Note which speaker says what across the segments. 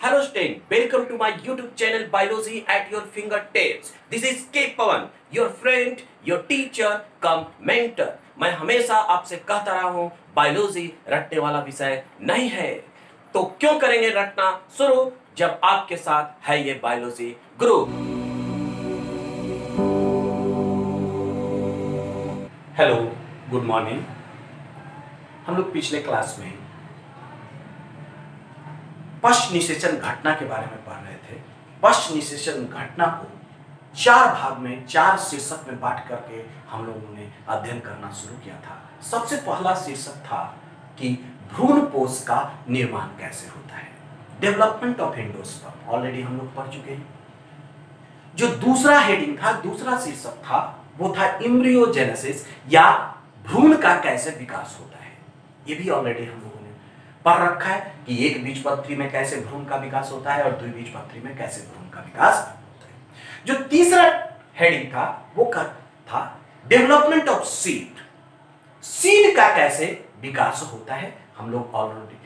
Speaker 1: Hello student, welcome to my YouTube channel Biology at your fingertips. This is K Pawan, your friend, your teacher, come mentor. मैं हमेशा आपसे कहता रहा हूँ biology रटने वाला विषय नहीं है, तो क्यों करेंगे रटना शुरू जब आपके साथ है ये biology group. Hello, good morning. हम लोग पिछले क्लास में पश्च निषेचन घटना के बारे में पढ़ रहे थे। पश्च निषेचन घटना को चार भाग में, चार शीर्षक में बांट करके हम लोगों ने अध्ययन करना शुरू किया था। सबसे पहला शीर्षक था कि भ्रूणपोष का निर्माण कैसे होता है, डेवलपमेंट ऑफ एंडोस्पर्म, ऑलरेडी हम लोग पढ़ चुके हैं। जो दूसरा हेडिंग था, दूसरा शीर्षक था, वो था एम्ब्रियोजेनेसिस या भ्रूण का कैसे विकास होता है। ये भी ऑलरेडी हम लोगों ने पढ़ रखा है कि एक बीजपत्री में कैसे भ्रूण का विकास होता है और द्विबीजपत्री में कैसे भ्रूण का विकास होता है। जो तीसरा हेडिंग था वो था डेवलपमेंट ऑफ सीड, सीड का कैसे विकास होता है। हम लोग ऑलरेडी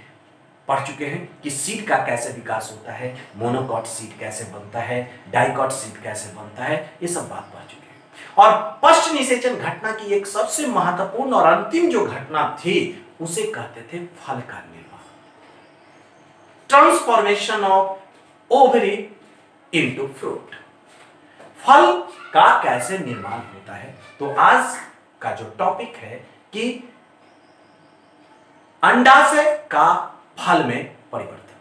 Speaker 1: पढ़ चुके हैं कि सीड का कैसे विकास होता है, मोनोकॉट सीड कैसे बनता है, डाइकॉट सीड कैसे बनता है, ये सब बात पढ़ चुके हैं। और पश्च निषेचन घटना की एक सबसे महत्वपूर्ण और अंतिम जो घटना थी उसे कहते थे फल का निर्माण, transformation of ovary into fruit. फल का कैसे निर्माण होता है। तो आज का जो टॉपिक है कि अंडाशय का फल में परिवर्तन,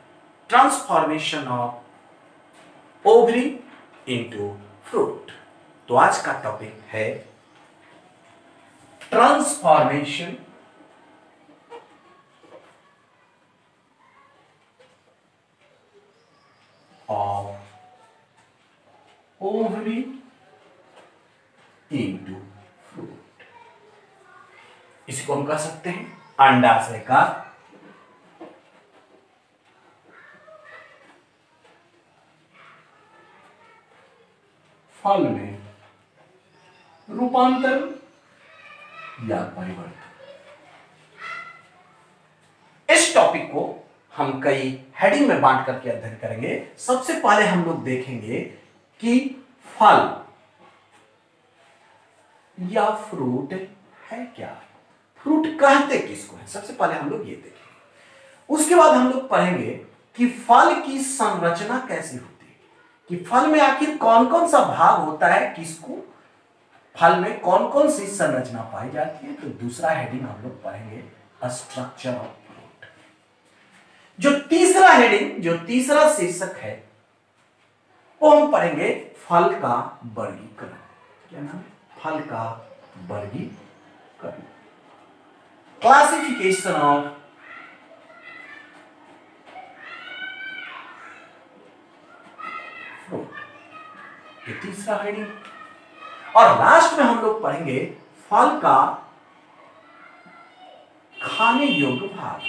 Speaker 1: transformation of ovary into fruit. तो आज का टॉपिक है transformation of ovary into fruit. इसको हम कह सकते हैं अंडाशय का फल में रूपांतरण या परिवर्तन। इस टॉपिक को हम कई हेडिंग में बांट करके अध्ययन करेंगे। सबसे पहले हम लोग देखेंगे कि फल या फ्रूट है क्या, फ्रूट कहते किसको है, सबसे पहले हम लोग ये देखेंगे। उसके बाद हम लोग पढ़ेंगे कि फल की संरचना कैसी होती है, कि फल में आखिर कौन कौन सा भाग होता है, किसको फल में कौन कौन सी संरचना पाई जाती है। तो दूसरा हेडिंग हम लोग पढ़ेंगे स्ट्रक्चर ऑफ फ्रूट। जो तीसरा हेडिंग, जो तीसरा शीर्षक है वो हम पढ़ेंगे फल का वर्गीकरण। क्या नाम है? फल का वर्गीकरण, क्लासिफिकेशन ऑफ फ्रूट, ये तीसरा हेडिंग। और लास्ट में हम लोग पढ़ेंगे फल का खाने योग्य भाग,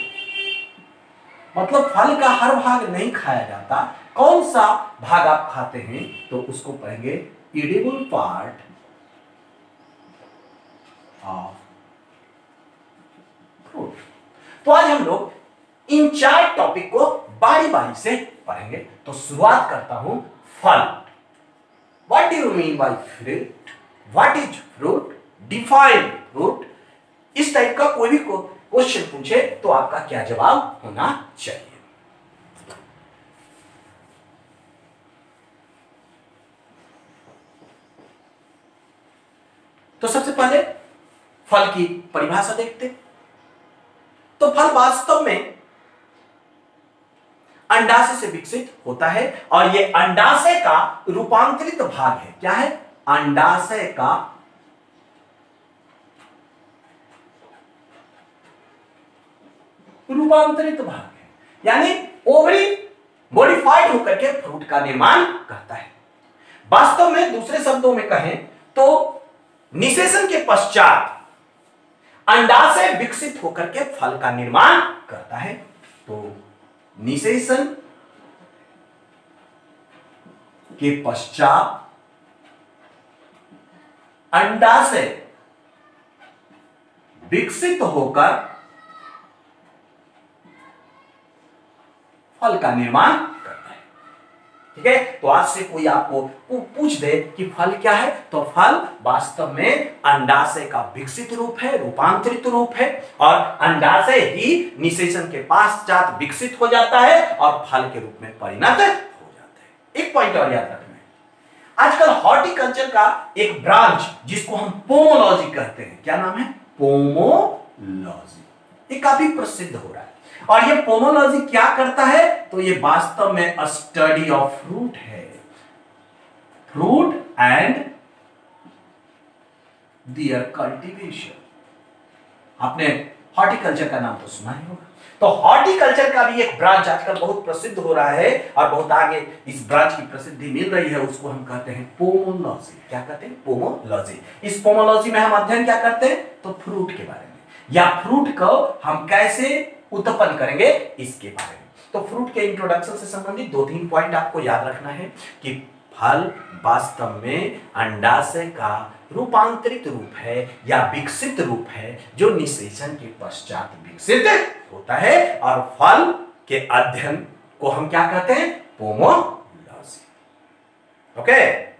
Speaker 1: मतलब फल का हर भाग नहीं खाया जाता, कौन सा भाग आप खाते हैं, तो उसको पढ़ेंगे एडिबल पार्ट ऑफ फ्रूट। तो आज हम लोग इन चार टॉपिक को बारी बारी से पढ़ेंगे। तो शुरुआत करता हूं फल। What do you mean by fruit, what is fruit, define fruit. इस टाइप का कोई भी क्वेश्चन पूछे तो आपका क्या जवाब होना चाहिए। तो सबसे पहले फल की परिभाषा देखते। तो फल वास्तव में अंडाशय से विकसित होता है और यह अंडाशय का रूपांतरित भाग है। क्या है? अंडाशय का रूपांतरित भाग है, यानी ओवरी मॉडिफाइड होकर के फ्रूट का निर्माण करता है। वास्तव में दूसरे शब्दों में कहें तो निषेचन के पश्चात अंडाशय विकसित होकर के फल का निर्माण करता है। तो निषेचन के पश्चात अंडाशय विकसित होकर फल का निर्माण करता ठीक है। तो आज से कोई आपको पूछ दे कि फल क्या है, तो फल वास्तव में अंडाशय का विकसित रूप है, रूपांतरित रूप है, और अंडाशय ही निषेचन के पश्चात विकसित हो जाता है और फल के रूप में परिणत हो जाता है। एक पॉइंट और याद रखना है, आजकल हॉर्टिकल्चर का एक ब्रांच जिसको हम पोमोलॉजी कहते हैं, क्या नाम है, पोमोलॉजी, ये काफी प्रसिद्ध हो रहा है। और ये पोमोलॉजी क्या करता है, तो ये वास्तव में स्टडी ऑफ फ्रूट है, फ्रूट एंड देयर कल्टीवेशन। आपने हॉर्टिकल्चर का नाम तो सुना ही होगा। तो हॉर्टिकल्चर का भी एक ब्रांच आजकल बहुत प्रसिद्ध हो रहा है और बहुत आगे इस ब्रांच की प्रसिद्धि मिल रही है, उसको हम कहते हैं पोमोलॉजी। क्या कहते हैं, पोमोलॉजी। इस पोमोलॉजी में हम अध्ययन क्या करते हैं, तो फ्रूट के बारे में, या फ्रूट को हम कैसे उत्पन्न करेंगे इसके बारे में। तो फ्रूट के इंट्रोडक्शन से संबंधित 2-3 पॉइंट आपको याद रखना है कि फल वास्तव में अंडाशय का रूपांतरित रूप है या विकसित रूप है जो निषेचन के पश्चात विकसित होता है, और फल के अध्ययन को हम क्या कहते हैं, पोमोलॉजी। ओके।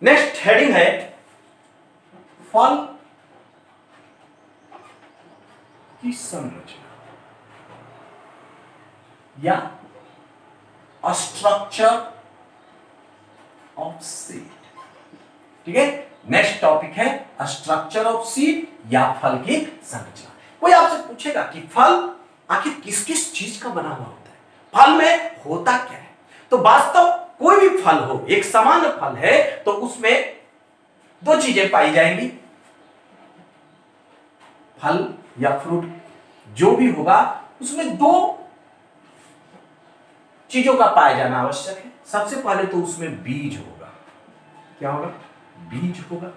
Speaker 1: नेक्स्ट हेडिंग है फल की संरचना या स्ट्रक्चर ऑफ सीड। ठीक है, नेक्स्ट टॉपिक है स्ट्रक्चर ऑफ सीड या फल की संरचना। कोई आपसे पूछेगा कि फल आखिर किस किस चीज का बना हुआ होता है, फल में होता क्या है, तो वास्तव कोई भी फल हो, एक सामान्य फल है तो उसमें 2 चीजें पाई जाएंगी। फल या फ्रूट जो भी होगा उसमें 2 चीजों का पाया जाना आवश्यक है। सबसे पहले तो उसमें बीज होगा। क्या होगा, बीज होगा।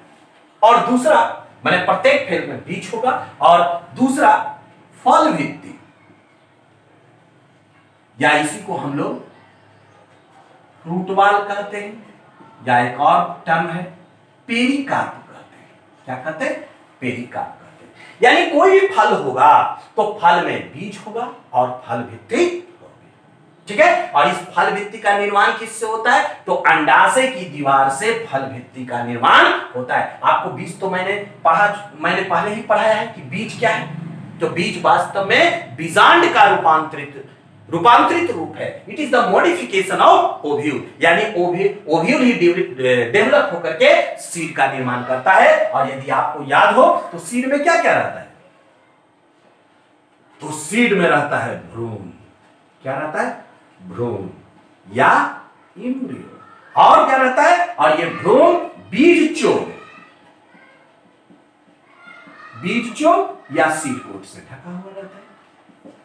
Speaker 1: और दूसरा, माने प्रत्येक फल में बीज होगा, और दूसरा फल भित्ति, या इसी को हम लोग फ्रूट बॉल कहते हैं, या एक और टर्म है पेरिकार्प कहते हैं। क्या कहते हैं, पेरिकार्प कहते हैं। यानी कोई भी फल होगा तो फल में बीज होगा और फल भित्ति होगी। ठीक है, और इस फल भित्ति का निर्माण किससे होता है, तो अंडाशय की दीवार से फल भित्ति का निर्माण होता है। आपको बीज तो मैंने पहले ही पढ़ाया है कि बीज क्या है। तो बीज वास्तव में बीजांड का रूपांतरित रूप है। It is the modification of ovule, यानी ओव्यूल ही डेवलप होकर के सीड का निर्माण करता है। और यदि आपको याद हो तो सीड में क्या क्या रहता है, तो सीड में रहता है भ्रूण। क्या रहता है, भ्रूण या एम्ब्रियो। और क्या रहता है, और ये भ्रूण बीजचोल या सीड कोट से ढका हुआ रहता है।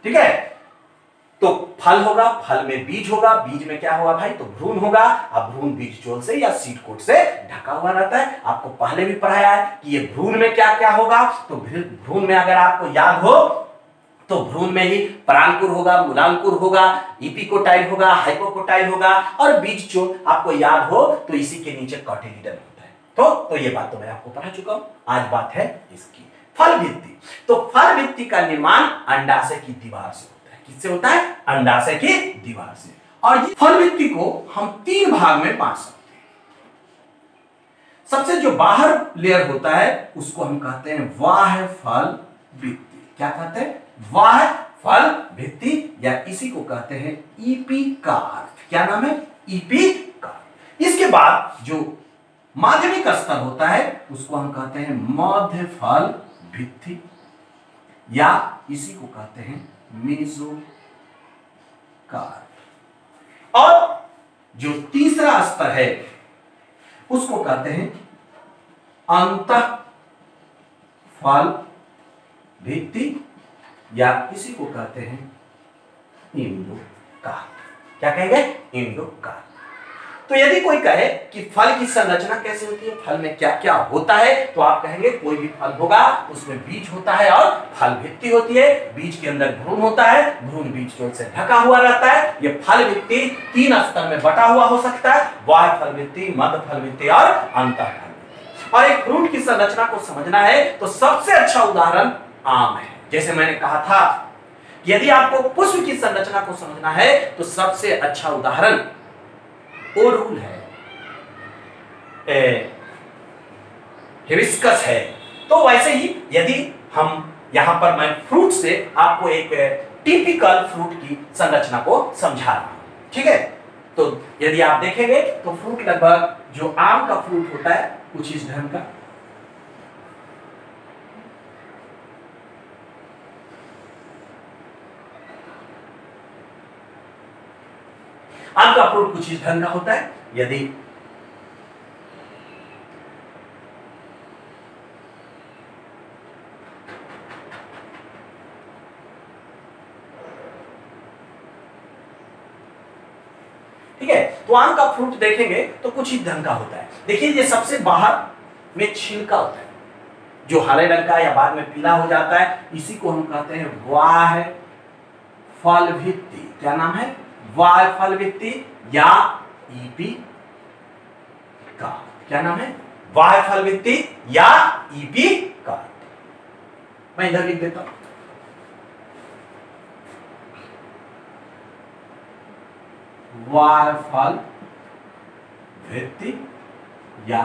Speaker 1: ठीक है, तो फल होगा, फल में बीज होगा, बीज में क्या होगा भाई, तो भ्रूण होगा। अब भ्रूण बीजचोल से या सीड कोट से ढका हुआ रहता है। आपको पहले भी पढ़ाया है कि ये भ्रूण में क्या क्या होगा। तो भ्रूण में अगर आपको याद हो तो भ्रूण में ही परांकुर होगा, मूलांकुर होगा, इपिकोटाइल होगा, हाइपोकोटाइल होगा, और बीजचोल आपको याद हो तो इसी के नीचे कॉटिलिडन होता है। तो ये बात तो मैं आपको पढ़ा चुका हूं। आज बात है इसकी फल भित्ति। तो फल भित्ति का निर्माण अंडाशय की दीवार से होता है। किससे होता है, अंडाशय की दीवार से। और ये फल भित्ति को हम 3 भाग में बांट सकते हैं। सबसे जो बाहर लेयर होता है उसको हम कहते हैं बाह्य फल भित्ति। क्या कहते हैं, बाह्य फल भित्ति, या इसी को कहते हैं इपिकार्प। क्या नाम है, इपिकार्प। इसके बाद जो माध्यमिक स्तर होता है उसको हम कहते हैं मध्य फल भित्ति, या इसी को कहते हैं मेसोकार्प। और जो तीसरा स्तर है उसको कहते हैं अंतः फल भित्ति, या इसी को कहते हैं इंडोकार्प। क्या कहेंगे, इंडोकार्प। तो यदि कोई कहे कि फल की संरचना कैसे होती है, फल में क्या क्या होता है, तो आप कहेंगे कोई भी फल होगा उसमें बीज होता है और फल भित्ति होती है। बीज के अंदर भ्रूण होता है, भ्रूण बीज चोल से ढका हुआ रहता है। ये फल भित्ति 3 स्तर में बटा हुआ हो सकता है, बाह्य फल भित्ति, मध्य फल भित्ति और अंतः फल भित्ति। और एक फ्रूट की संरचना को समझना है तो सबसे अच्छा उदाहरण आम है। जैसे मैंने कहा था, यदि आपको पुष्प की संरचना को समझना है तो सबसे अच्छा उदाहरण ओरुल है, हिबिस्कस है। तो वैसे ही यदि हम यहां पर मैं फ्रूट से आपको एक टिपिकल फ्रूट की संरचना को समझा रहा हूं, ठीक है। तो यदि आप देखेंगे तो फ्रूट लगभग जो आम का फ्रूट होता है कुछ इस ढंग का, आम का फ्रूट कुछ इस ढंग का होता है। यदि ठीक है, तो आम का फ्रूट देखेंगे तो कुछ इस ढंग का होता है। देखिए ये सबसे बाहर में छिलका होता है जो हरे रंग का या बाद में पीला हो जाता है, इसी को हम कहते हैं बाह्य फल भित्ति। क्या नाम है? बाह्य फल भित्ति या ईपी का। क्या नाम है? बाह्य फल भित्ति या ईपी का। मैं इधर लिख देता हूं, बाह्य फल भित्ति या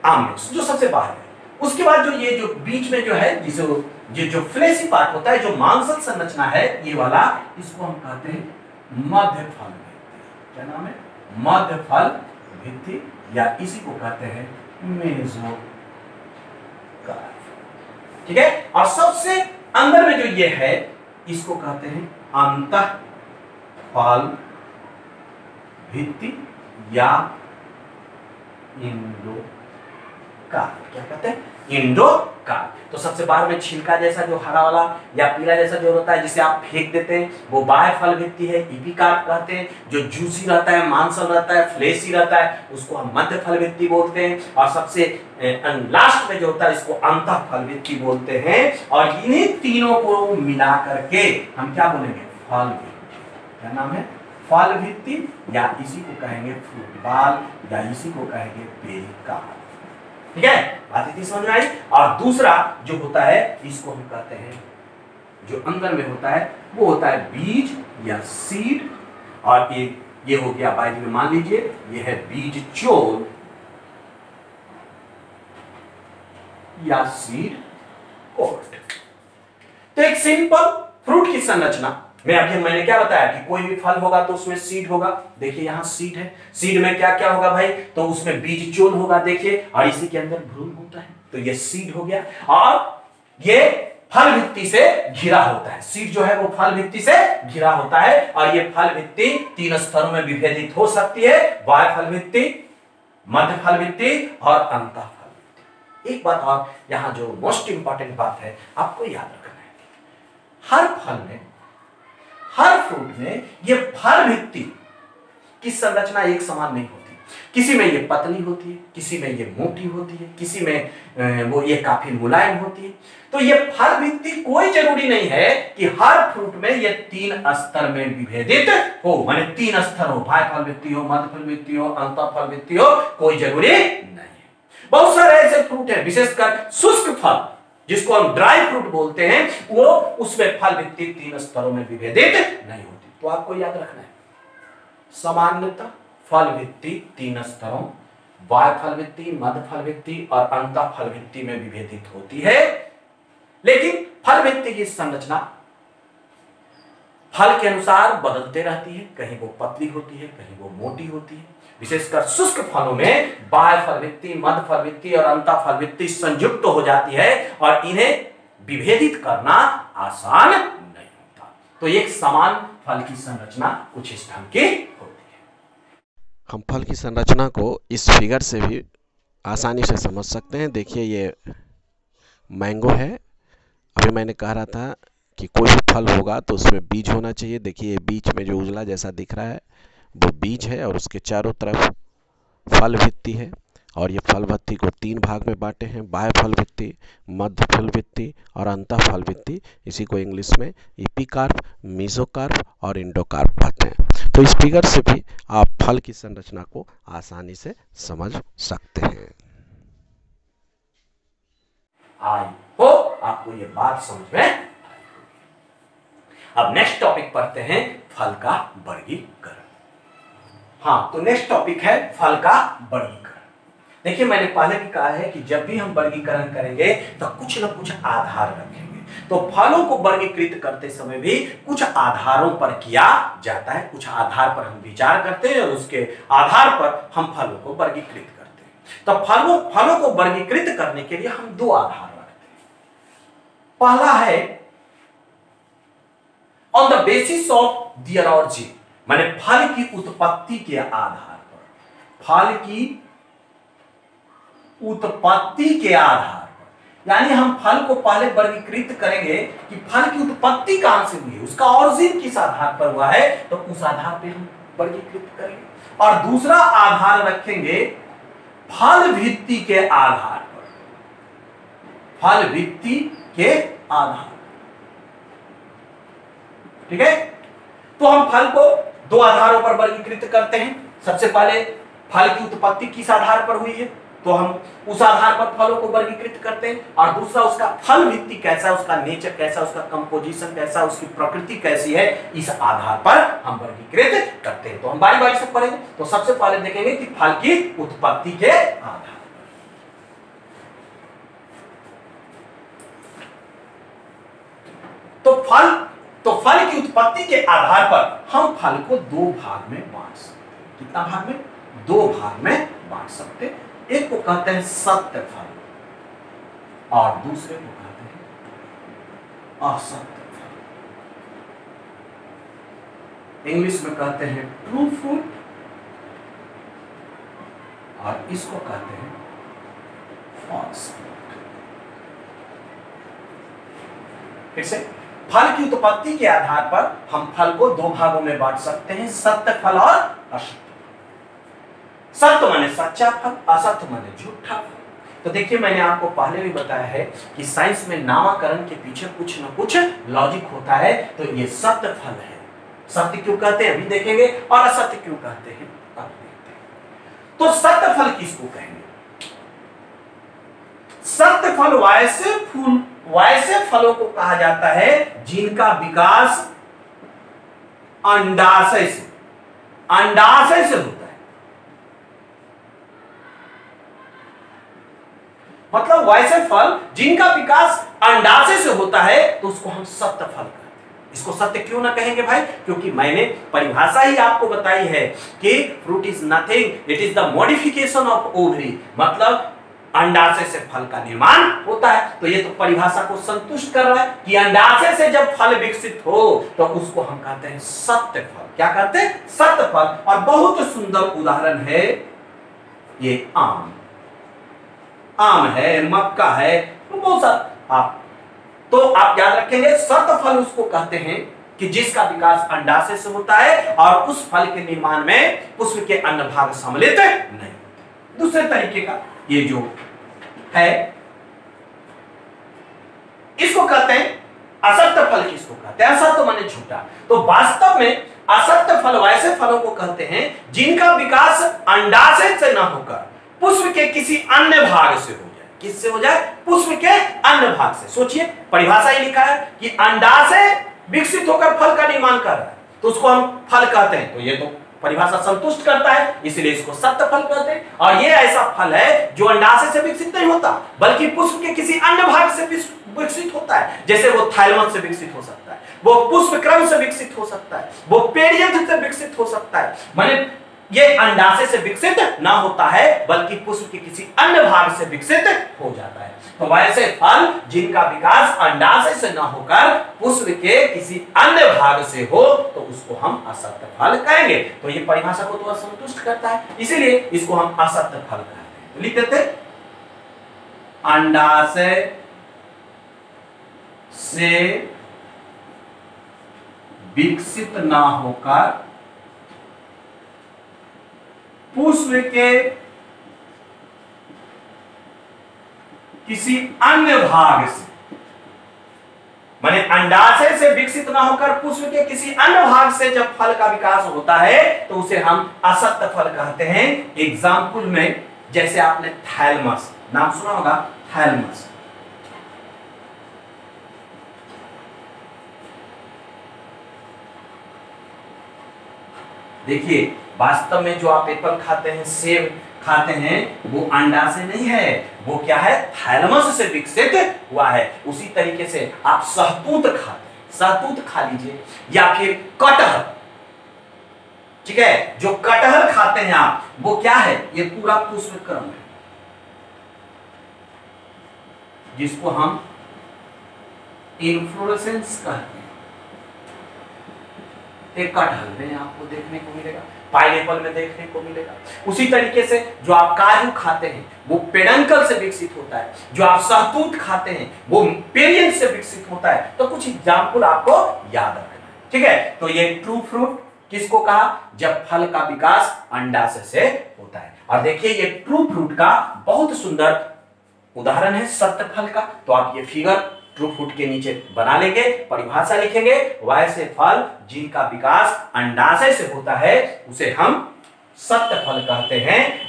Speaker 1: आम जो सबसे बाहर है। उसके बाद जो ये जो बीच में जो है जिसे जो फ्लेशी पार्ट होता है, जो मांसल संरचना है ये वाला, इसको हम कहते हैं मध्य फल भित्ति। क्या नाम है? मध्य फल भित्ति या इसी को कहते हैं मेसोकार्प। ठीक है। और सबसे अंदर में जो ये है इसको कहते हैं अंतः फल भित्ति या इंडोकार्प। क्या कहते हैं? इंडोकार्प। तो सबसे बाहर में छिलका जैसा जो हरा वाला या पीला जैसा जो होता है जिसे आप फेंक देते हैं वो बाह्य फल भित्ति है, इपिकार्प कहते हैं। जो जूसी रहता है, मांसल रहता है, फ्लेशी रहता है, उसको हम मध्य फल भित्ति बोलते हैं। और सबसे लास्ट में जो होता है इसको अंतः फल भित्ति बोलते हैं। और इन्हीं तीनों को मिला करके हम क्या बोलेंगे? फल भित्ति। क्या नाम है? फल भित्ति या इसी को कहेंगे फ्रूट बॉल या इसी को कहेंगे पेरिकार्प। ठीक है, बात इतनी समझ में आई। और दूसरा जो होता है इसको हम कहते हैं, जो अंदर में होता है वो होता है बीज या सीड। और ये हो गया बाय में, मान लीजिए ये है बीज चोल या सीड कोट। तो एक सिंपल फ्रूट की संरचना में अभी मैंने क्या बताया कि कोई भी फल होगा तो उसमें सीड होगा। देखिए यहाँ सीड है, सीड में क्या क्या होगा भाई? तो उसमें बीज चोल होगा, देखिए, और इसी के अंदर भ्रूण होता है, तो ये सीड हो गया। और ये फल भित्ति से घिरा होता है, सीड जो है वो फल भित्ति से घिरा होता है। और ये फल भित्ति 3 स्तरों में विभेदित हो सकती है, बाह्य फल भित्ति, मध्य फल भित्ति और अंतः फल भित्ति। एक बात और यहाँ जो मोस्ट इंपॉर्टेंट बात है आपको याद रखना है, हर फल में, हर फ्रूट में ये फल भित्ति की संरचना एक समान नहीं होती। किसी में ये पतली होती है, किसी में ये मोटी होती है, किसी में वो ये काफी मुलायम होती है। तो ये फल भित्ति कोई जरूरी नहीं है कि हर फ्रूट में ये 3 स्तर में विभेदित हो, माने 3 स्तर हो, बाह्य फल भित्ति हो, मध्य फल भित्ति हो, अंतः फल भित्ति हो, कोई जरूरी नहीं है। बहुत सारे ऐसे फ्रूट है, विशेषकर शुष्क फल जिसको हम ड्राई फ्रूट बोलते हैं, वो उसमें फल भित्ति 3 स्तरों में विभेदित नहीं होती। तो आपको याद रखना है, सामान्यतः फल भित्ति 3 स्तरों, बाह्य फल भित्ति, मध्य फल भित्ति और अंतः फल भित्ति में विभेदित होती है। लेकिन फल भित्ति की संरचना फल के अनुसार बदलते रहती है, कहीं वो पतली होती है, कहीं वो मोटी होती है। विशेषकर शुष्क फलों में बाह्य फल भित्ति, मध्य फल भित्ति और अंतः फल भित्ति संयुक्त हो जाती है और इन्हें विभेदित करना आसान नहीं होता। तो एक समान फल की संरचना कुछ इस ढंग की होती है।
Speaker 2: हम फल की संरचना को इस फिगर से भी आसानी से समझ सकते हैं। देखिए ये मैंगो है, अभी मैंने कह रहा था कि कोई भी फल होगा तो उसमें बीज होना चाहिए। देखिए ये बीच में जो उजला जैसा दिख रहा है वो बीज है, और उसके चारों तरफ फल भित्ति है। और ये फल भित्ति को 3 भाग में बांटे हैं, बाह्य फल भित्ति, मध्य फल भित्ति और अंतः फल भित्ति। इसी को इंग्लिश में एपिकार्प, मेसोकार्प और इंडोकार्प कहते हैं। तो इस फिगर से भी आप फल की संरचना को आसानी से समझ सकते हैं।
Speaker 1: आई होप आपको ये बात समझ में। अब नेक्स्ट टॉपिक पढ़ते हैं, फल का वर्गीकरण। हाँ, तो नेक्स्ट टॉपिक है फल का वर्गीकरण। देखिए मैंने पहले भी कहा है कि जब भी हम वर्गीकरण करेंगे तो कुछ ना कुछ आधार रखेंगे। तो फलों को वर्गीकृत करते समय भी कुछ आधारों पर किया जाता है, कुछ आधार पर हम विचार करते हैं और उसके आधार पर हम फलों को वर्गीकृत करते हैं। तो फलों को वर्गीकृत करने के लिए हम 2 आधार रखते हैं। पहला है on the basis of their origin, माने फल की उत्पत्ति के आधार पर, फल की उत्पत्ति के आधार पर, यानी हम फल को पहले वर्गीकृत करेंगे कि फल की उत्पत्ति कहां से हुई है, उसका ऑरिजिन किस आधार पर हुआ है, तो उस आधार पर हम वर्गीकृत करेंगे। और दूसरा आधार रखेंगे फल भित्ति के आधार पर, फल भित्ति के आधार। ठीक है, तो हम फल को 2 आधारों पर वर्गीकृत करते हैं। सबसे पहले फल की उत्पत्ति किस आधार पर हुई है, तो हम उस आधार पर फलों को वर्गीकृत करते हैं। और दूसरा उसका फल भित्ति कैसा है, उसका नेचर कैसा, उसका कंपोजिशन कैसा, उसकी प्रकृति कैसी है, इस आधार पर हम वर्गीकृत करते हैं। तो हम बारी बारी से पढ़ेंगे। तो सबसे पहले देखेंगे कि फल की उत्पत्ति के आधार। तो फल की उत्पत्ति के आधार पर हम फल को 2 भाग में बांट सकते हैं। कितना भाग में? 2 भाग में बांट सकते हैं। एक को कहते हैं सत्य फल और दूसरे को कहते हैं असत्य फल। इंग्लिश में कहते हैं ट्रू फ्रूट और इसको कहते हैं फॉल्स फ्रूट। फिर से, फल की उत्पत्ति के आधार पर हम फल को 2 भागों में बांट सकते हैं, सत्य फल और असत्य। सत्य माने सच्चा फल, असत्य माने झूठा फल। तो देखिए मैंने आपको पहले भी बताया है कि साइंस में नामकरण के पीछे कुछ न कुछ लॉजिक होता है। तो ये सत्य फल है, सत्य क्यों कहते हैं अभी देखेंगे, और असत्य क्यों कहते हैं अब देखते हैं। तो सत्य फल किसको कहेंगे? सत्य फल वैसे फलों को कहा जाता है जिनका विकास अंडाशय से होता है। मतलब वैसे फल जिनका विकास अंडाशय से होता है तो उसको हम सत्य फल कहते हैं। इसको सत्य क्यों ना कहेंगे भाई? क्योंकि मैंने परिभाषा ही आपको बताई है कि fruit is nothing, it is the modification of ovary, मतलब अंडाशय से फल का निर्माण होता है। तो ये तो परिभाषा को संतुष्ट कर रहा है कि अंडाशय से जब फल विकसित हो तो उसको हम कहते हैं सत्य फल। क्या कहते हैं? सत्य फल। और बहुत सुंदर उदाहरण है ये आम है, मक्का है, तो बहुत सारा तो आप याद रखेंगे सत्य फल उसको कहते हैं कि जिसका विकास अंडाशय से होता है और उस फल के निर्माण में पुष्प के अन्य भाग सम्मिलित नहीं। दूसरे तरीके का ये जो है इसको कहते हैं असत्य फल। किसको कहते हैं? असत्य माने झूठा। तो वास्तव में असत्य फल वैसे फलों को कहते हैं जिनका विकास अंडाशय से न होकर पुष्प के किसी अन्य भाग से हो जाए। किससे हो जाए? पुष्प के अन्य भाग से। सोचिए परिभाषा ही लिखा है कि अंडाशय विकसित होकर फल का निर्माण कर रहा है तो उसको हम फल कहते हैं। तो ये तो परिभाषा संतुष्ट करता है, इसलिए इसको सत्य फल कहते हैं। और ये ऐसा फल है जो अंडाशय से विकसित नहीं होता बल्कि पुष्प के किसी अन्य भाग से विकसित होता है। जैसे वो थाइलमस से विकसित हो सकता है, वो पुष्प क्रम से विकसित हो सकता है, वो पेरियंथ से विकसित हो सकता है। माने ये अंडाशय से विकसित ना होता है बल्कि पुष्प के किसी अन्य भाग से विकसित हो जाता है। तो वैसे फल जिनका विकास अंडाशय से न होकर पुष्प के किसी अन्य भाग से हो तो उसको हम असत्य फल कहेंगे। तो ये परिभाषा को तो संतुष्ट करता है, इसीलिए इसको हम असत्य फल कहते हैं। तो लिख देते अंडाशय से विकसित ना होकर पुष्प के किसी अन्य भाग से, माने अंडाशय से विकसित ना होकर पुष्प के किसी अन्य भाग से जब फल का विकास होता है तो उसे हम असत्य फल कहते हैं। एग्जाम्पल में जैसे आपने थैलमस नाम सुना होगा, थैलमस। देखिए वास्तव में जो आप एप्पल खाते हैं, सेब खाते हैं, वो अंडाशय नहीं है, वो क्या है, थैलमस से विकसित हुआ है। उसी तरीके से आप सहतूत खाते हैं, सहतूत खा लीजिए, या फिर कटहल, ठीक है, जो कटहल खाते हैं आप, वो क्या है, ये पूरा पुष्प क्रम है, जिसको हम इन्फ्लोरेसेंस कहते हैं। एक कटहल में आपको देखने को मिलेगा, पाइनएप्पल में देखने को मिलेगा। उसी तरीके से जो आप काजू खाते हैं वो पेडंकल से विकसित होता है, जो आप सहतूत खाते हैं वो पेरियन से विकसित होता है। तो कुछ एग्जाम्पल आपको याद रखना है, ठीक है। तो ये ट्रू फ्रूट किसको कहा, जब फल का विकास अंडाशय से होता है। और देखिए ये ट्रू फ्रूट का बहुत सुंदर उदाहरण है सत्य फल का। तो आप ये फिगर ट्रू फ्रूट के नीचे बना लेंगे, परिभाषा लिखेंगे, वैसे फल जिनका विकास अंडाशय से होता है उसे हम सत्य फल कहते हैं।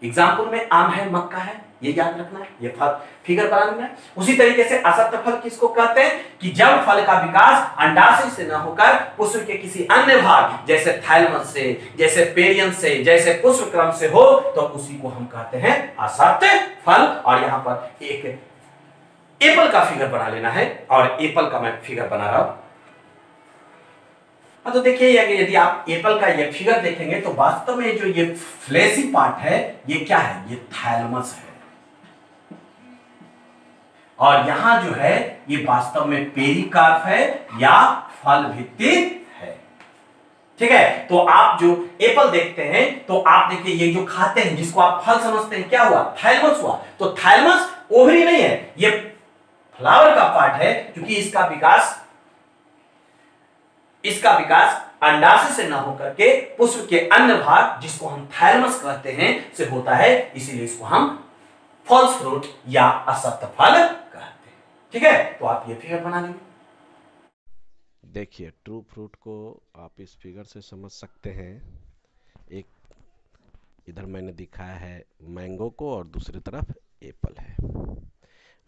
Speaker 1: एग्जाम्पल में आम है, मक्का है, ये याद रखना है, ये फल फिगर बनाना है। उसी तरीके से असत्य फल किसको कहते हैं, कि जब फल का विकास अंडाशय से न होकर पुष्प के किसी अन्य भाग जैसे थैलमस से, जैसे पेरियन से, जैसे पुष्प क्रम से हो, तो उसी को हम कहते हैं असत्य फल। और यहां पर एक एप्पल का फिगर बना लेना है, और एप्पल का मैं फिगर बना रहा हूं। तो देखिए यदि आप एप्पल का ये फिगर देखेंगे तो वास्तव में जो ये फ्लैशी पार्ट है ये क्या है, ये थैलमस है, और यहां जो है ये वास्तव में पेरिकार्प है या फल भित्ति है, ठीक है। तो आप जो एप्पल देखते हैं तो आप देखिए ये जो खाते हैं, जिसको आप फल समझते हैं, क्या हुआ, थैलमस हुआ। तो थैलमस ओवरी नहीं है, ये फ्लावर का पार्ट है, क्योंकि इसका विकास अंडाशय से न होकर के पुष्प के अन्य भाग जिसको हम थैलमस कहते हैं से होता है, इसीलिए इसको हम फॉल्स फ्रूट या असत्य फल कहते हैं, ठीक है। तो आप ये फिगर बना लीजिए।
Speaker 2: देखिए ट्रू फ्रूट को आप इस फिगर से समझ सकते हैं। एक इधर मैंने दिखाया है मैंगो को और दूसरी तरफ एप्पल है।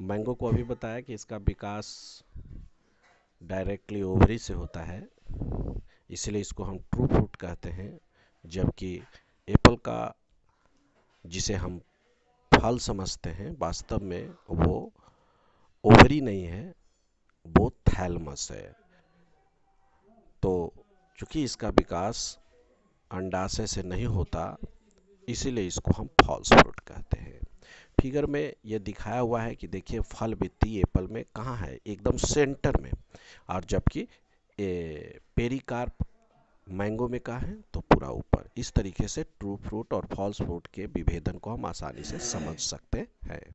Speaker 2: मैंगो को अभी बताया कि इसका विकास डायरेक्टली ओवरी से होता है, इसलिए इसको हम ट्रू फ्रूट कहते हैं। जबकि एप्पल का जिसे हम फल समझते हैं, वास्तव में वो ओवरी नहीं है, वो थैलमस है। तो चूंकि इसका विकास अंडाशय से नहीं होता, इसीलिए इसको हम फॉल्स फ्रूट कहते हैं। फिगर में ये दिखाया हुआ है कि देखिए फल भित्ति एप्पल में कहाँ है, एकदम सेंटर में, और जबकि पेरिकार्प मैंगो में कहाँ है, तो पूरा ऊपर। इस तरीके से ट्रू फ्रूट और फॉल्स फ्रूट के विभेदन को हम आसानी से समझ सकते हैं।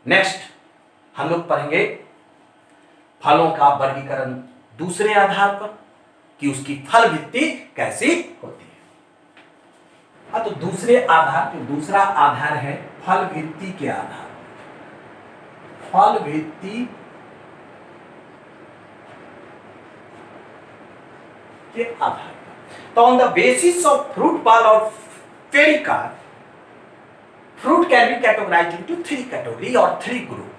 Speaker 1: नेक्स्ट हम लोग पढ़ेंगे फलों का वर्गीकरण दूसरे आधार पर, कि उसकी फल भित्ति कैसी होती है। तो दूसरे आधार, जो दूसरा आधार है फल भित्ति के आधार, फल भित्ति के आधार पर। तो on the basis of fruit wall और pericarp, fruit can be categorized into 3 category और 3 ग्रुप।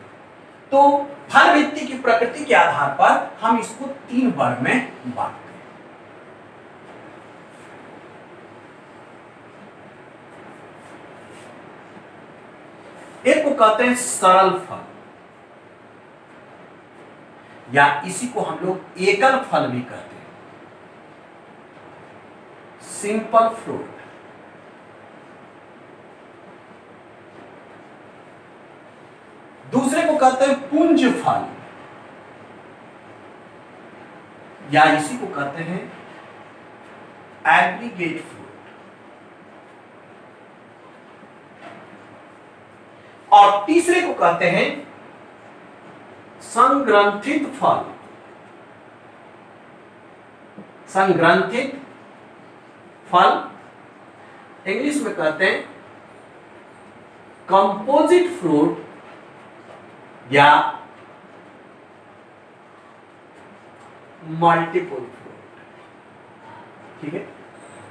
Speaker 1: तो फल भित्ति की प्रकृति के आधार पर हम इसको 3 वर्ग में बांटते हैं। एक को कहते हैं सरल फल, या इसी को हम लोग एकल फल भी कहते हैं, सिंपल फ्रूट। दूसरे को कहते हैं पुंज फल, या इसी को कहते हैं एग्रीगेट फ्रूट। और तीसरे को कहते हैं संग्रंथित फल, संग्रंथित फल, इंग्लिश में कहते हैं कंपोजिट फ्रूट या मल्टीपल फ्रूट। ठीक है,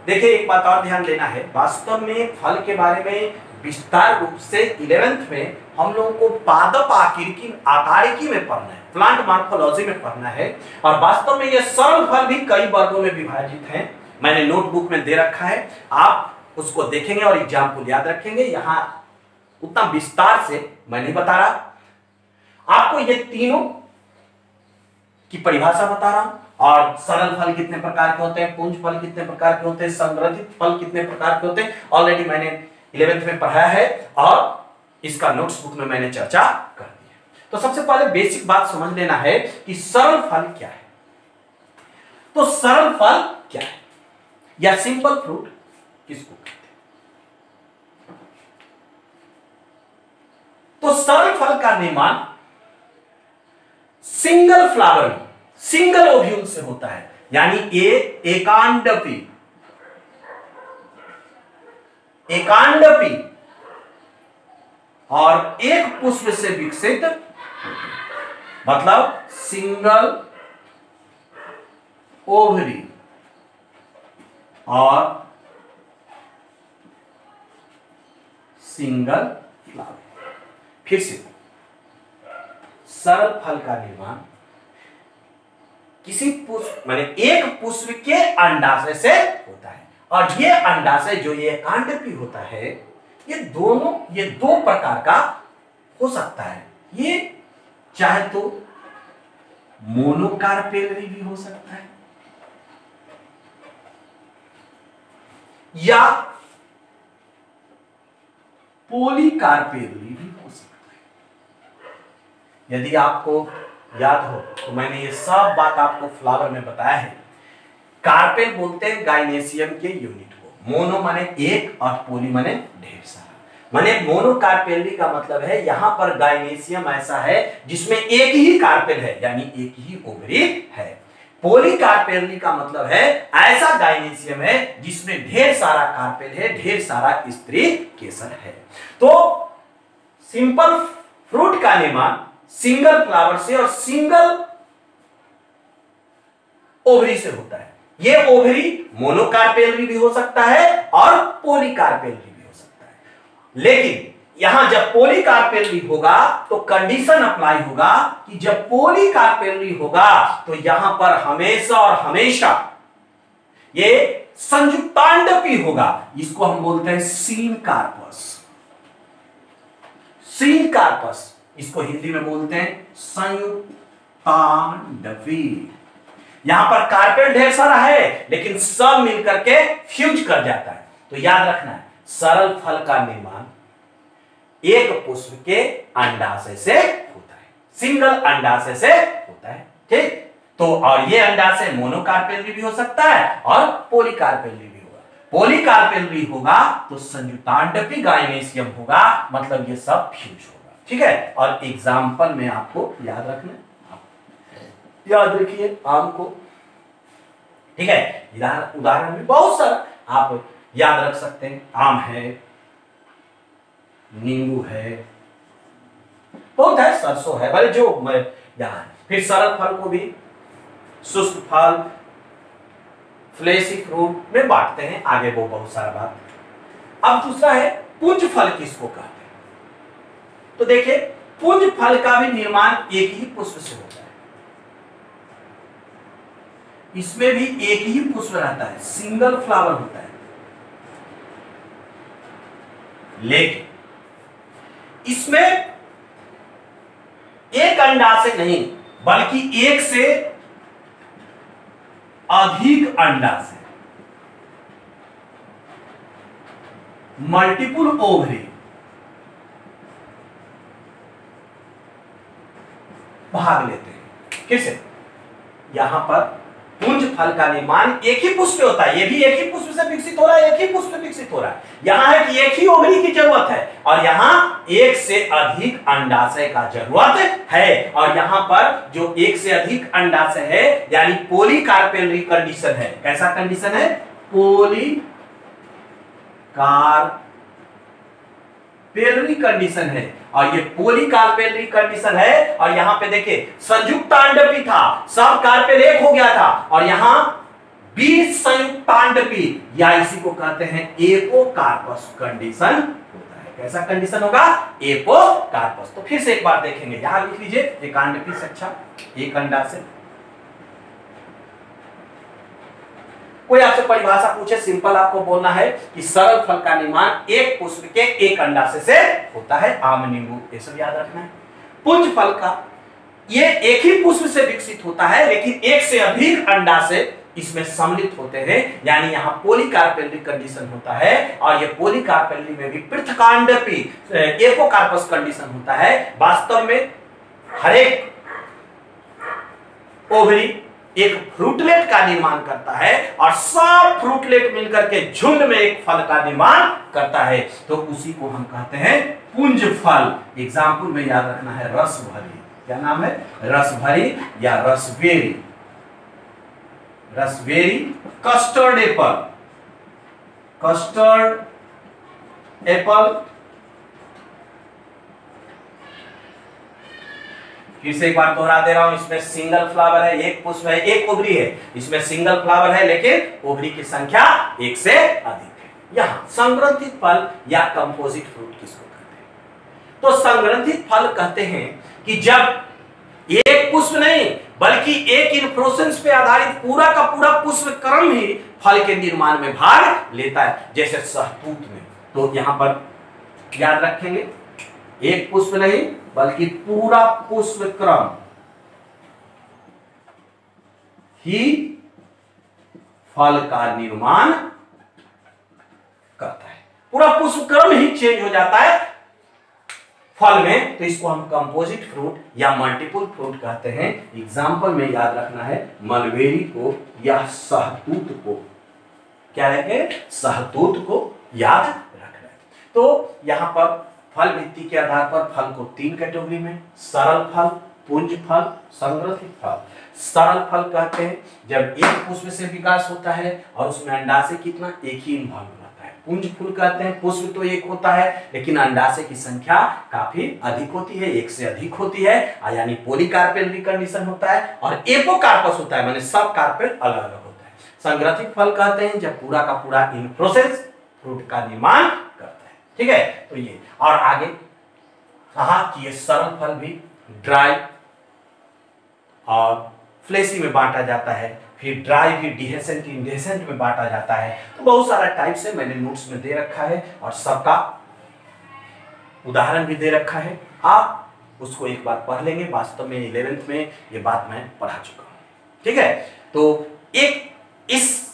Speaker 1: देखिए एक बात और ध्यान देना है, वास्तव में फल के बारे में विस्तार रूप से 11th में हम लोगों को पादप आकारिकी में पढ़ना है, प्लांट मॉर्फोलॉजी में पढ़ना है। और वास्तव में ये सरल फल भी कई वर्गों में विभाजित हैं, मैंने नोटबुक में दे रखा है, आप उसको देखेंगे और एग्जाम्पल याद रखेंगे। यहां उतना विस्तार से मैं नहीं बता रहा, आपको ये तीनों की परिभाषा बता रहा हूं। और सरल फल कितने प्रकार के होते हैं, पुंज फल कितने प्रकार के होते हैं, संग्रहित फल कितने प्रकार के होते हैं, ऑलरेडी मैंने 11th में पढ़ाया है और इसका नोट्स बुक में मैंने चर्चा कर दी है। तो सबसे पहले बेसिक बात समझ लेना है कि सरल फल क्या है। तो सरल फल क्या है या सिंपल फ्रूट किसको कहते हैं? तो सरल फल का निर्माण सिंगल फ्लावर में, सिंगल ओव्यूल से होता है, यानी एकांडपी और एक पुष्प से विकसित, मतलब सिंगल ओवरी और सिंगल फ्लावर। फिर से, सरल फल का निर्माण किसी पुष्प माने एक पुष्प के अंडाशय से होता है, और ये अंडाशय जो ये एकांडपी होता है, ये दो प्रकार का हो सकता है। ये चाहे तो मोनोकार्पेलरी भी हो सकता है या पॉलीकार्पेलरी भी हो सकता है। यदि आपको याद हो तो मैंने ये सब बात आपको फ्लावर में बताया है। कार्पेल बोलते हैं गाइनेशियम के यूनिट को, मोनो माने एक और पोली माने ढेर सारा। माने मोनोकार्पेलरी का मतलब है यहां पर गाइनेशियम ऐसा है जिसमें एक ही कार्पेल है, यानी एक ही ओवरी है। पॉलीकार्पेलरी का मतलब है ऐसा गाइनेशियम है जिसमें ढेर सारा कार्पेल है, ढेर सारा स्त्री केसर है। तो सिंपल फ्रूट का निर्माण सिंगल फ्लावर से और सिंगल ओवरी से होता है। ये ओवरी मोनोकार्पेलरी भी हो सकता है और पॉलीकार्पेलरी भी हो सकता है। लेकिन यहां जब पॉलीकार्पेलरी होगा तो कंडीशन अप्लाई होगा कि जब पॉलीकार्पेलरी होगा तो यहां पर हमेशा और हमेशा ये संयुक्तांडपी होगा। इसको हम बोलते हैं सीनकार्पस। सीनकार्पस, इसको हिंदी में बोलते हैं संयुक्तांडपी। यहां पर कार्पेल ढेर सारा है लेकिन सब मिलकर के फ्यूज कर जाता है। तो याद रखना है, सरल फल का निर्माण एक पुष्प के अंडाशय से होता है, सिंगल अंडाशय से होता है। ठीक, तो और ये अंडाशय मोनोकार्पेलरी भी हो सकता है और पॉलीकार्पेलरी भी होगा। पॉलीकार्पेलरी होगा तो संयुक्तांडपी गाइनेशियम होगा, मतलब ये सब फ्यूज होगा। ठीक है, और एग्जाम्पल में आपको याद रखना, याद रखिए आम को। ठीक है, उदाहरण में बहुत सारा आप याद रख सकते हैं। आम है, नींबू है, बहुत है, सरसों है, भले जो यहां है। फिर सरल फल को भी शुष्क फल, फ्लेशी फ्रूट में बांटते हैं, आगे वो बहुत सारा बात। अब दूसरा है पुंज फल किसको कहते हैं। तो देखिए, पुंज फल का भी निर्माण एक ही पुष्प से होता है। इसमें भी एक ही पुष्प रहता है, सिंगल फ्लावर होता है। लेकिन इसमें एक अंडाशय नहीं बल्कि एक से अधिक अंडाशय, मल्टीपल ओवरी भाग लेते हैं। कैसे? यहां पर पुंज फल का निर्माण एक ही पुष्प में होता है, ये भी एक ही पुष्प से विकसित हो रहा है, एक ही पुष्प में विकसित हो रहा है। यहाँ है कि एक ही ओवरी की जरूरत है और यहाँ एक से अधिक अंडाशय का जरूरत है। और यहाँ पर जो एक से अधिक अंडाशय है यानी पॉलीकार्पेलरी कंडीशन है। कैसा कंडीशन है? पॉलीकार्पेलरी कंडीशन है। और ये पॉलीकार्पेलरी कंडीशन है और यहाँ पे देखिए संयुक्तांडपी था, सब कार्पेल एक हो गया था और यहाँ 20 संयुक्तांडपी या इसी को कहते हैं एपोकार्पस कंडीशन होता है। कैसा कंडीशन होगा? एपोकार्पस। तो फिर से एक बार देखेंगे, यहां लिख लीजिए एकांडपी से अच्छा एक अंडाशय। कोई आपसे परिभाषा पूछे, सिंपल आपको बोलना है कि सरल फल का निर्माण एक पुष्प के एक अंडाशय से होता है। आम, नींबू, ये सब याद रखना है। पुंज फल का ये एक ही पुष्प से विकसित होता है लेकिन एक से अधिक अंडाशय इसमें सम्मिलित होते हैं, यानी यहाँ पॉलीकार्पेलरी कंडीशन होता है। और ये पॉलीकार्पेलरी में भी पृथकांडपी एपोकार्पस कंडीशन होता है। वास्तव में हर एक ओवरी एक फ्रूटलेट का निर्माण करता है और सब फ्रूटलेट मिलकर के झुंड में एक फल का निर्माण करता है, तो उसी को हम कहते हैं पुंज फल। एग्जाम्पल में याद रखना है रसभरी। क्या नाम है? रसभरी या raspberry. Raspberry, custard Apple, custard Apple. फिर से एक बार दोहरा दे रहा हूं, इसमें सिंगल फ्लावर है, एक पुष्प है, एक ओवरी है। इसमें सिंगल फ्लावर है लेकिन ओवरी की संख्या एक से अधिक है। यहां संग्रंथित फल या कंपोजिट फ्रूट किसको कहते हैं? तो संग्रंथित फल कहते हैं कि जब एक पुष्प नहीं बल्कि एक इन्फ्लोरेसेंस पे आधारित पूरा का पूरा पुष्प क्रम ही फल के निर्माण में भाग लेता है, जैसे सहतूत में। तो यहां पर याद रखेंगे, एक पुष्प नहीं बल्कि पूरा पुष्प क्रम ही फल का निर्माण करता है। पूरा पुष्प क्रम ही चेंज हो जाता है फल में, तो इसको हम कंपोजिट फ्रूट या मल्टीपल फ्रूट कहते हैं। एग्जाम्पल में याद रखना है मलबेरी को या सहतूत को। क्या है? सहतूत को याद रखना है। तो यहां पर फल भित्ति के आधार पर फल को 3 कैटेगरी में, सरल फल, पुंज फल, संग्रथित फल। सरल फल कहते हैं जब एक पुष्प से विकास होता है और उसमें अंडाशय कितना? एक ही इन्वॉल्व रहता है। पुंज फूल कहते हैं पुष्प तो एक होता है लेकिन अंडाशय की संख्या काफी अधिक होती है, एक से अधिक होती है, यानी पॉलीकार्पेलरी कंडीशन होता है। और एपोकार्पस होता है, माने सब कार्पेल अलग अलग होता है। संग्रथित फल कहते हैं जब पूरा का पूरा इन प्रोसेस फ्रूट का निर्माण करता है। ठीक है, तो ये और आगे कहा कि ये सरल फल भी ड्राई और फ्लेसी में बांटा जाता है, फिर ड्राई भी डिहेसेंट, इंडेसेंट में बांटा जाता है। तो बहुत सारा टाइप से मैंने नोट्स में दे रखा है और सबका उदाहरण भी दे रखा है, आप उसको एक बार पढ़ लेंगे। वास्तव में 11th में ये बात मैं पढ़ा चुका हूं। ठीक है, तो एक इस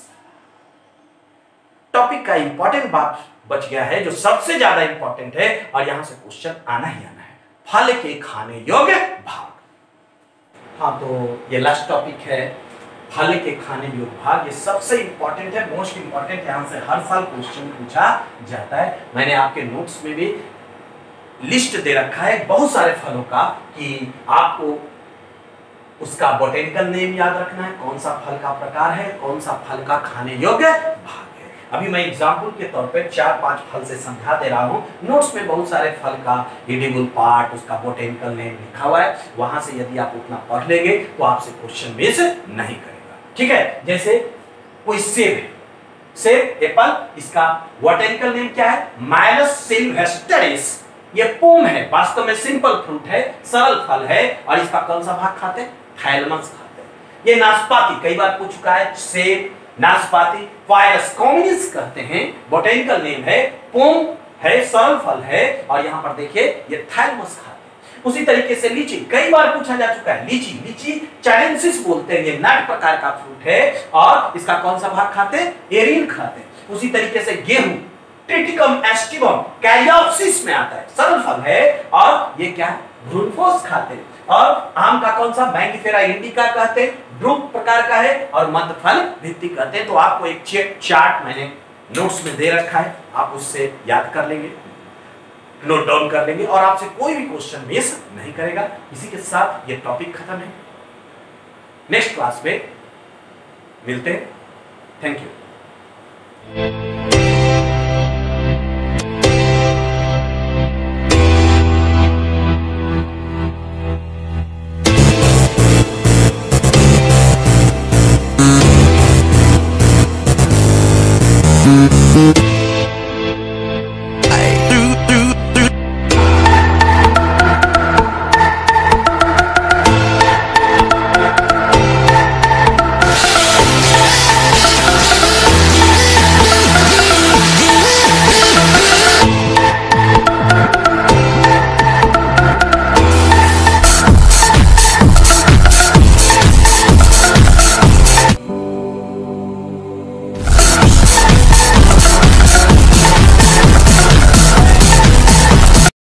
Speaker 1: टॉपिक का इंपॉर्टेंट बात बच गया है जो सबसे ज्यादा इंपॉर्टेंट है और यहां से क्वेश्चन आना ही आना है, फल के खाने योग्य भाग। हाँ, तो ये लास्ट टॉपिक है फल के खाने योग्य भाग। ये सबसे इंपॉर्टेंट है, मोस्ट इंपॉर्टेंट, यहां से हर साल क्वेश्चन पूछा जाता है। मैंने आपके नोट्स में भी लिस्ट दे रखा है बहुत सारे फलों का कि आपको उसका बोटेनिकल नेम याद रखना है, कौन सा फल का प्रकार है, कौन सा फल का खाने योग्य भाग। अभी मैं एग्जाम्पल के तौर पे 4-5 फल से समझा दे रहा हूँ। नोट्स में बहुत सारे फल का एडिबल पार्ट, उसका बोटेनिकल नेम लिखा हुआ है, वहां से यदि आप उतना पढ़ लेंगे तो आपसे क्वेश्चन मिस नहीं करेगा। ठीक है, जैसे कोई सेब है, सेब एप्पल, इसका बोटेनिकल नेम क्या है? माइलस सिल्वेस्टरिस। ये पोम है, वास्तव में सिंपल फ्रूट है, सरल फल है और इसका कौन सा भाग खाते हैं? थैलमस खाते हैं। ये नाशपाती कई बार पूछ चुका है, सेब, नाशपाती, पायरस कॉम्युनिस कहते हैं, बोटेनिकल नेम है, पोम है, सरल फल है और यहां पर देखिए ये थैलमस खाते हैं। उसी तरीके से लीची कई बार पूछा जा चुका है, लीची चाइनेंसिस बोलते हैं, ये नट प्रकार का फ्रूट है और इसका कौन सा भाग खाते हैं? एरिन खाते हैं। उसी तरीके से गेहूं ट्रिटिकम एस्टिवम कैलियोप्सिस में आता है, सरल फल है और ये क्या है? भ्रूणपोष खाते हैं। और आम का कौन सा, मैंगिफेरा इंडिका कहते हैं, ड्रूप प्रकार का है, और मध्यफल भित्ति कहते हैं। तो आपको एक चार्ट मैंने नोट्स में दे रखा है, आप उससे याद कर लेंगे, नोट डाउन कर लेंगे, और आपसे कोई भी क्वेश्चन मिस नहीं करेगा। इसी के साथ ये टॉपिक खत्म है। नेक्स्ट क्लास में मिलते हैं। Thank you.